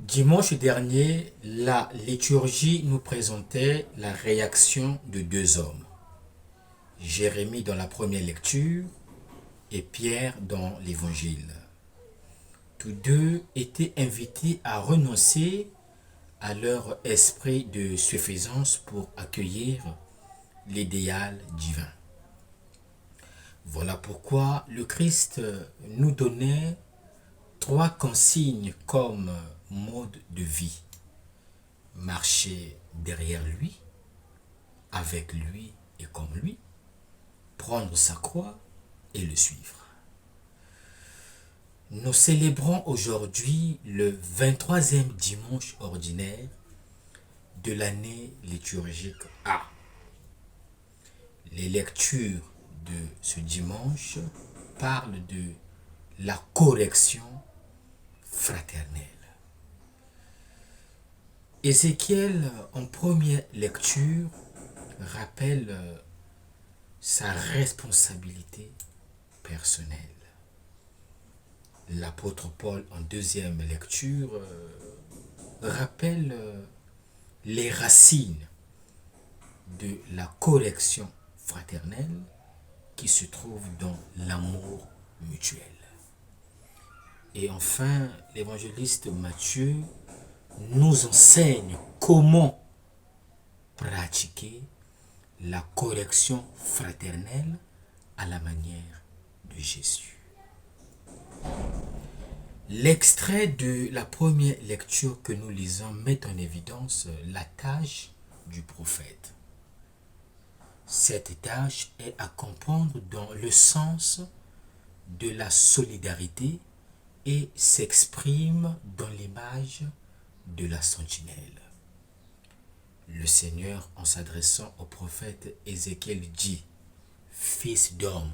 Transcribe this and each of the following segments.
Dimanche dernier, la liturgie nous présentait la réaction de deux hommes, Jérémie dans la première lecture et Pierre dans l'évangile. Tous deux étaient invités à renoncer à leur esprit de suffisance pour accueillir l'idéal divin. Voilà pourquoi le Christ nous donnait trois consignes comme mode de vie. Marcher derrière lui, avec lui et comme lui, prendre sa croix et le suivre. Nous célébrons aujourd'hui le 23e dimanche ordinaire de l'année liturgique A. Les lectures de ce dimanche parlent de la correction fraternelle. Ézéchiel, en première lecture, rappelle sa responsabilité personnelle. L'apôtre Paul, en deuxième lecture, rappelle les racines de la correction fraternelle qui se trouve dans l'amour mutuel. Et enfin, l'évangéliste Matthieu nous enseigne comment pratiquer la correction fraternelle à la manière de Jésus. L'extrait de la première lecture que nous lisons met en évidence la tâche du prophète. Cette tâche est à comprendre dans le sens de la solidarité et s'exprime dans l'image de la sentinelle. Le Seigneur, en s'adressant au prophète Ézéchiel, dit « Fils d'homme,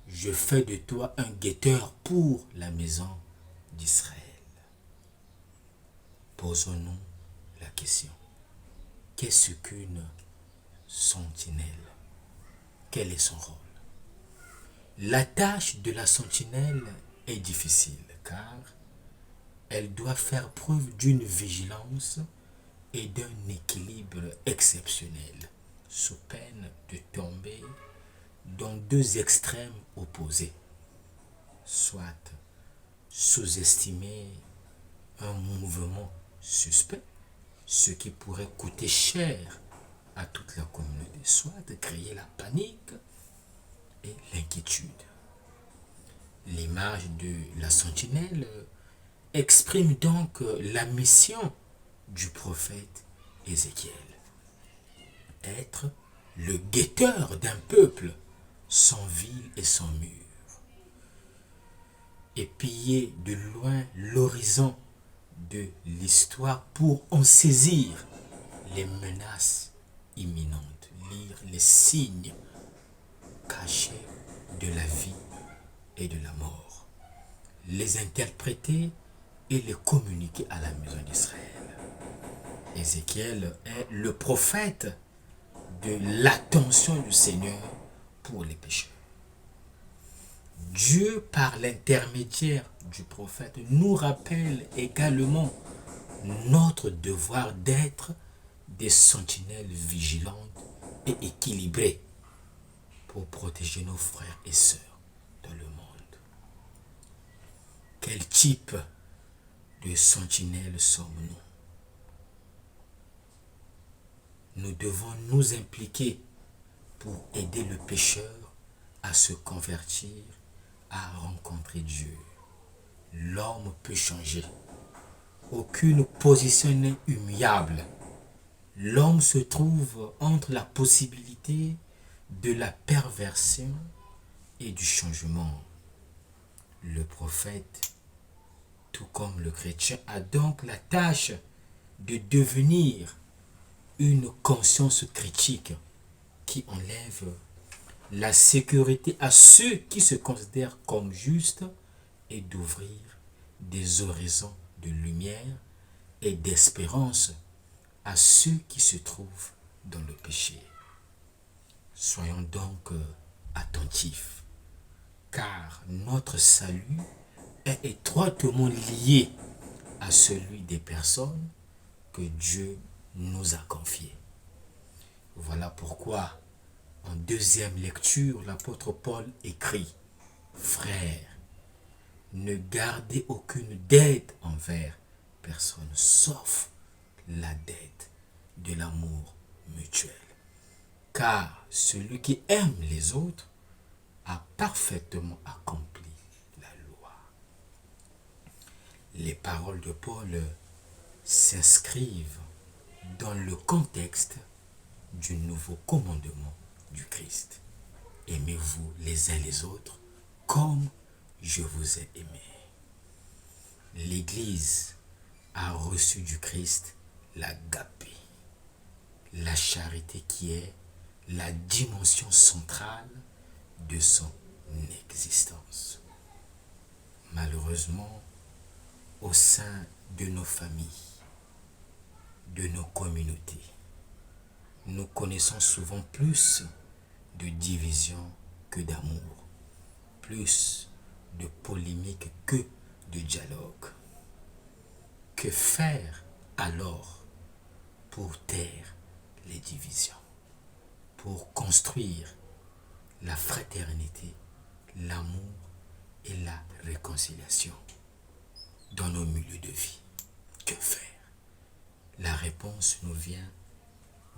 je fais de toi un guetteur pour la maison d'Israël. » Posons-nous la question. Qu'est-ce qu'une sentinelle? Quel est son rôle? La tâche de la sentinelle est difficile car elle doit faire preuve d'une vigilance et d'un équilibre exceptionnel, sous peine de tomber dans deux extrêmes opposés, soit sous-estimer un mouvement suspect, ce qui pourrait coûter cher à toute la communauté, soit créer la panique et l'inquiétude. L'image de la sentinelle exprime donc la mission du prophète Ézéchiel. Être le guetteur d'un peuple sans ville et sans mur. Épier de loin l'horizon de l'histoire pour en saisir les menaces imminentes, lire les signes cachés de la vie et de la mort, les interpréter et les communiquer à la maison d'Israël. Ézéchiel est le prophète de l'attention du Seigneur pour les pécheurs. Dieu, par l'intermédiaire du prophète, nous rappelle également notre devoir d'être des sentinelles vigilantes et équilibrées pour protéger nos frères et sœurs dans le monde. Quel type de sentinelles sommes-nous? Nous devons nous impliquer pour aider le pécheur à se convertir, à rencontrer Dieu. L'homme peut changer. Aucune position n'est humiliable. L'homme se trouve entre la possibilité de la perversion et du changement. Le prophète, tout comme le chrétien, a donc la tâche de devenir une conscience critique qui enlève la sécurité à ceux qui se considèrent comme justes et d'ouvrir des horizons de lumière et d'espérance à ceux qui se trouvent dans le péché. Soyons donc attentifs, car notre salut est étroitement lié à celui des personnes que Dieu nous a confiées. Voilà pourquoi, en deuxième lecture, l'apôtre Paul écrit: Frères, ne gardez aucune dette envers personne, sauf la dette de l'amour mutuel. Car celui qui aime les autres a parfaitement accompli la loi. Les paroles de Paul s'inscrivent dans le contexte du nouveau commandement du Christ. Aimez-vous les uns les autres comme je vous ai aimé. L'Église a reçu du Christ l'agapé, la charité qui est la dimension centrale de son existence. Malheureusement, au sein de nos familles, de nos communautés, nous connaissons souvent plus de division que d'amour, plus de polémique que de dialogue. Que faire alors pour taire les divisions, pour construire la fraternité, l'amour et la réconciliation dans nos milieux de vie? Que faire? La réponse nous vient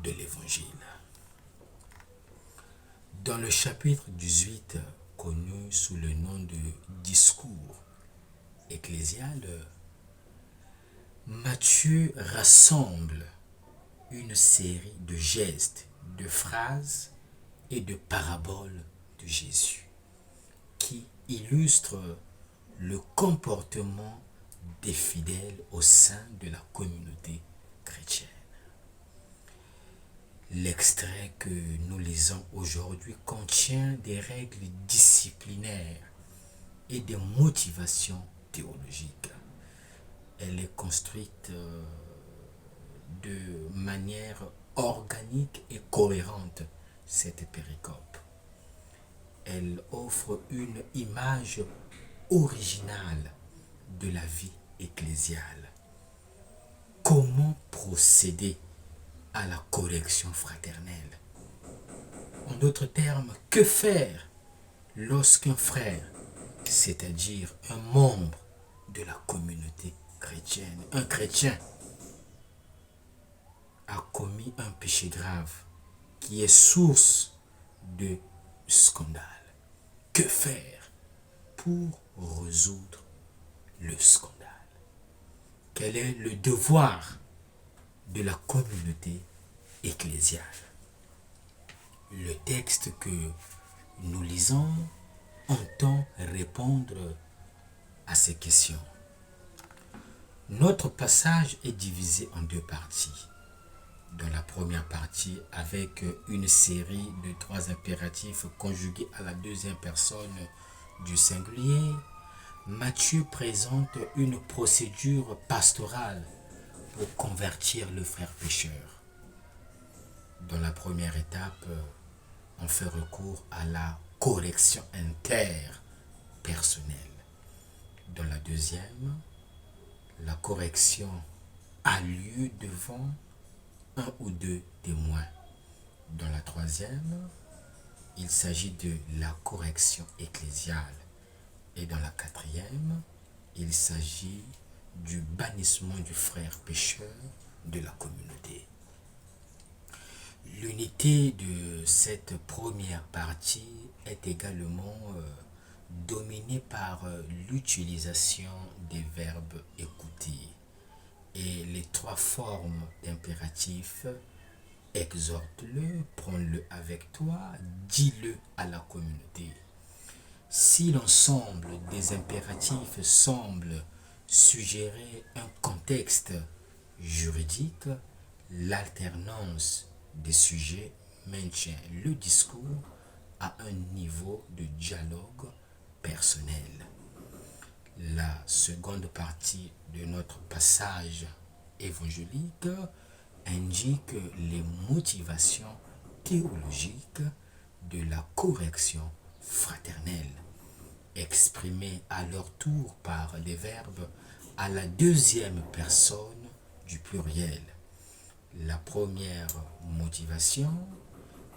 de l'Évangile. Dans le chapitre 18, connu sous le nom de discours ecclésial, Matthieu rassemble une série de gestes, de phrases et de paraboles de Jésus qui illustrent le comportement des fidèles au sein de la communauté chrétienne. L'extrait que nous lisons aujourd'hui contient des règles disciplinaires et des motivations théologiques. Elle est construite de manière organique et cohérente, cette péricope. Elle offre une image originale de la vie ecclésiale. Comment procéder à la correction fraternelle? En d'autres termes, que faire lorsqu'un frère, c'est-à-dire un membre de la communauté chrétienne, un chrétien, a commis un péché grave qui est source de scandale? Que faire pour résoudre le scandale? Quel est le devoir de la communauté ecclésiale? Le texte que nous lisons entend répondre à ces questions. Notre passage est divisé en deux parties. Dans la première partie, avec une série de 3 impératifs conjugués à la deuxième personne du singulier, Matthieu présente une procédure pastorale pour convertir le frère pécheur. Dans la première étape, on fait recours à la correction interpersonnelle. Dans la deuxième, la correction a lieu devant 1 ou 2 témoins. Dans la troisième, il s'agit de la correction ecclésiale. Et dans la quatrième, il s'agit du bannissement du frère pécheur de la communauté. L'unité de cette première partie est également dominée par l'utilisation des verbes écoutés et les 3 formes d'impératif: exhorte-le, prends-le avec toi, dis-le à la communauté. Si l'ensemble des impératifs semble suggérer un contexte juridique, l'alternance des sujets maintient le discours à un niveau de dialogue personnel. La seconde partie de notre passage évangélique indique les motivations théologiques de la correction fraternelle, exprimées à leur tour par les verbes à la deuxième personne du pluriel. La première motivation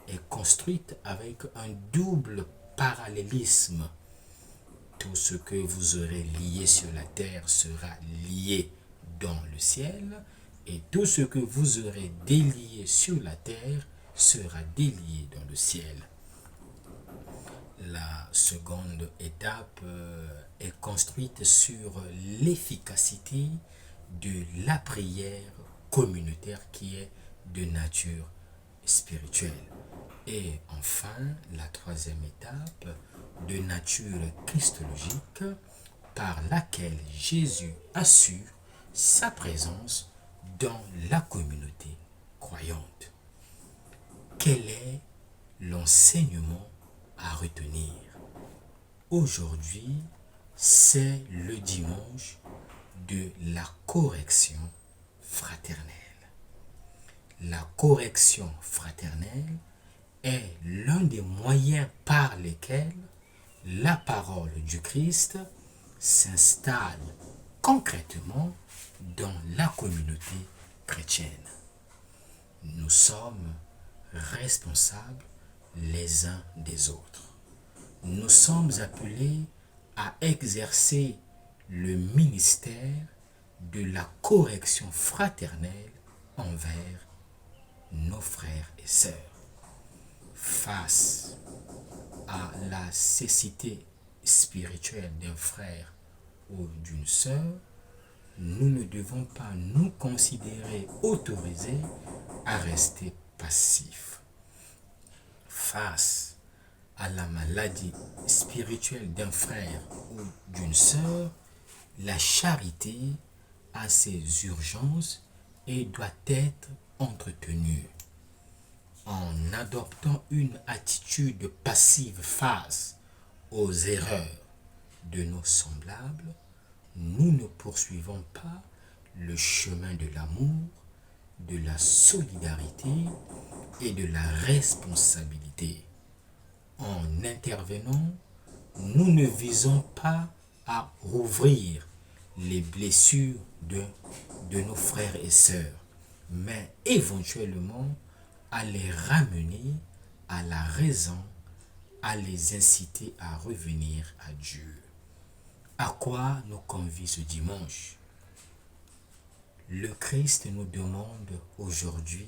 est construite avec un double parallélisme. Tout ce que vous aurez lié sur la terre sera lié dans le ciel, et tout ce que vous aurez délié sur la terre sera délié dans le ciel. La seconde étape est construite sur l'efficacité de la prière communautaire qui est de nature spirituelle. Et enfin, la troisième étape de nature christologique par laquelle Jésus assure sa présence dans la communauté croyante. Quel est l'enseignement à retenir? Aujourd'hui, c'est le dimanche de la correction fraternelle. La correction fraternelle est l'un des moyens par lesquels la parole du Christ s'installe concrètement dans la communauté chrétienne. Nous sommes responsables les uns des autres. Nous sommes appelés à exercer le ministère de la correction fraternelle envers nos frères et sœurs. Face à la cécité spirituelle d'un frère ou d'une sœur, nous ne devons pas nous considérer autorisés à rester passifs. Face à la maladie spirituelle d'un frère ou d'une sœur, la charité a ses urgences et doit être entretenue. En adoptant une attitude passive face aux erreurs de nos semblables, nous ne poursuivons pas le chemin de l'amour, de la solidarité et de la responsabilité. En intervenant, nous ne visons pas à rouvrir les blessures de nos frères et sœurs, mais éventuellement à les ramener à la raison, à les inciter à revenir à Dieu. À quoi nous convie ce dimanche? Le Christ nous demande aujourd'hui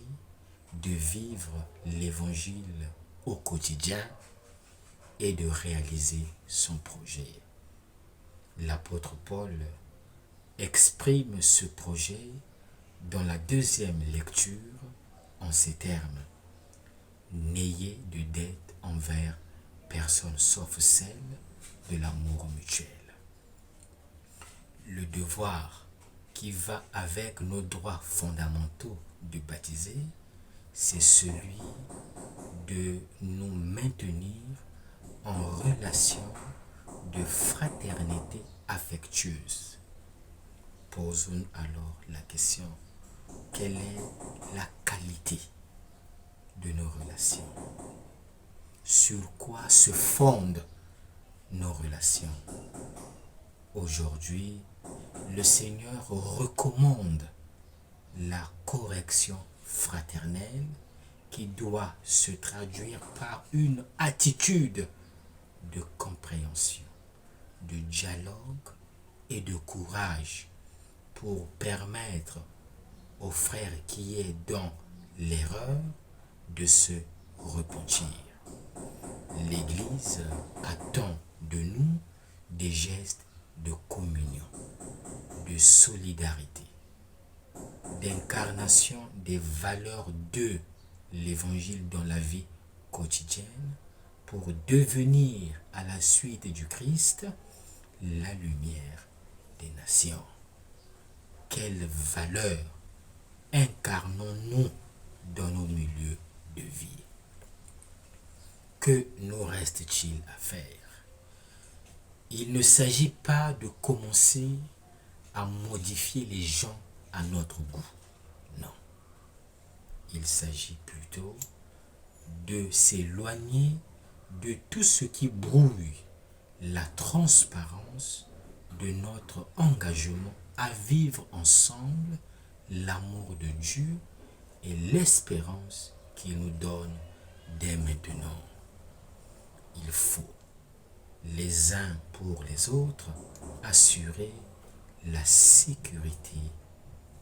de vivre l'évangile au quotidien et de réaliser son projet. L'apôtre Paul exprime ce projet dans la deuxième lecture en ces termes: n'ayez de dette envers personne sauf celle de l'amour mutuel. Le devoir qui va avec nos droits fondamentaux de baptisé, c'est celui de nous maintenir en relation de fraternité affectueuse. Posons alors la question: quelle est la qualité de nos relations? Sur quoi se fondent nos relations? Aujourd'hui, le Seigneur recommande la correction fraternelle qui doit se traduire par une attitude de compréhension, de dialogue et de courage pour permettre au frère qui est dans l'erreur de se repentir. L'Église attend de nous des gestes de communion, de solidarité, d'incarnation des valeurs de l'Évangile dans la vie quotidienne pour devenir à la suite du Christ la lumière des nations. Quelles valeurs incarnons-nous dans nos milieux de vie? Que nous reste-t-il à faire? Il ne s'agit pas de commencer à modifier les gens à notre goût. Non. Il s'agit plutôt de s'éloigner de tout ce qui brouille la transparence de notre engagement à vivre ensemble l'amour de Dieu et l'espérance qu'il nous donne dès maintenant. Il faut, les uns pour les autres, assurer la sécurité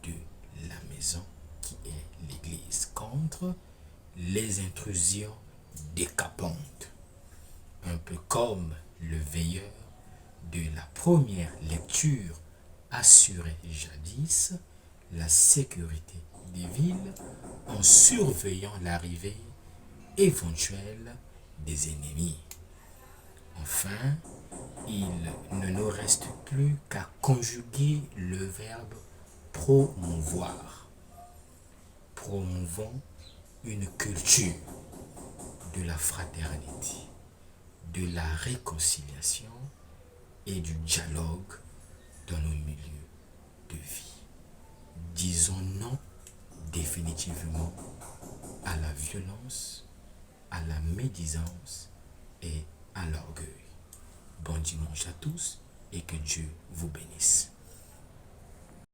de la maison qui est l'Église contre les intrusions décapantes. Un peu comme le veilleur de la première lecture assurait jadis la sécurité des villes en surveillant l'arrivée éventuelle des ennemis. Enfin, il ne nous reste plus qu'à conjuguer le verbe promouvoir. Promouvons une culture de la fraternité, de la réconciliation et du dialogue dans nos milieux de vie. Disons non définitivement à la violence, à la médisance et à l'orgueil. Bon dimanche à tous et que Dieu vous bénisse.